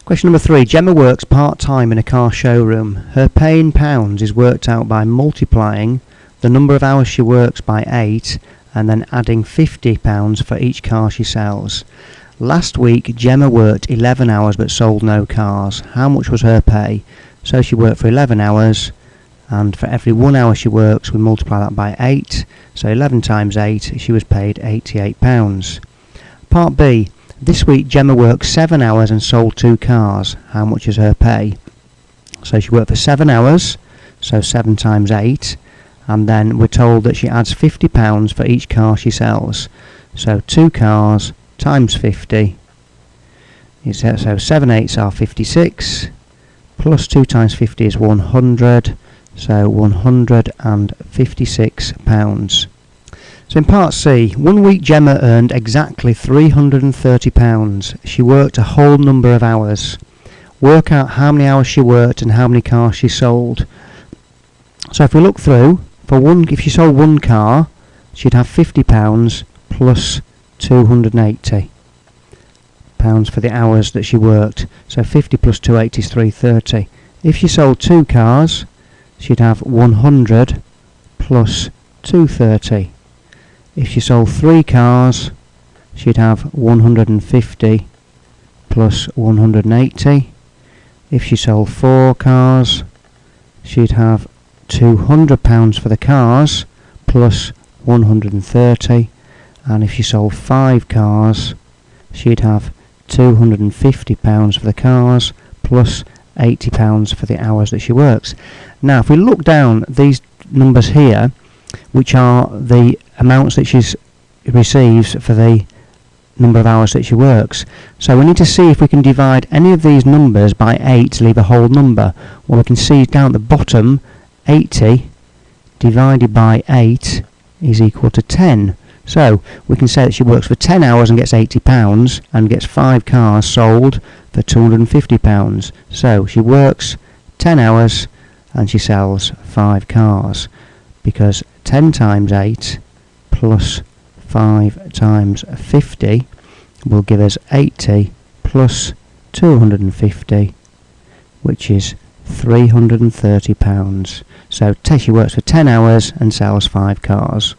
Question number 3. Gemma works part-time in a car showroom. Her pay in pounds is worked out by multiplying the number of hours she works by 8 and then adding £50 for each car she sells. Last week Gemma worked 11 hours but sold no cars. How much was her pay? So she worked for 11 hours, and for every 1 hour she works we multiply that by 8, so 11 times 8, she was paid £88. Part B. This week Gemma worked 7 hours and sold 2 cars. How much is her pay? So she worked for 7 hours, so 7 times 8, and then we're told that she adds £50 for each car she sells. So 2 cars times 50, so 7 eighths are 56, plus 2 times 50 is 100, so £156. So in part C, 1 week Gemma earned exactly £330. She worked a whole number of hours. Work out how many hours she worked and how many cars she sold. So if we look through, if she sold 1 car, she'd have £50 plus £280 for the hours that she worked. So 50 plus 280 is 330. If she sold 2 cars, she'd have 100 plus 230. If she sold 3 cars, she'd have 150 plus 180. If she sold 4 cars, she'd have £200 for the cars plus 130. And if she sold 5 cars, she'd have £250 for the cars plus £80 for the hours that she works. Now if we look down these numbers here, which are the amounts that she receives for the number of hours that she works. So we need to see if we can divide any of these numbers by 8 to leave a whole number. Well, we can see down at the bottom, 80 divided by 8 is equal to 10. So we can say that she works for 10 hours and gets £80 and gets 5 cars sold for £250. So she works 10 hours and she sells 5 cars, because 10 times 8 plus 5 times 50 will give us 80 plus 250, which is £330. So she works for 10 hours and sells 5 cars.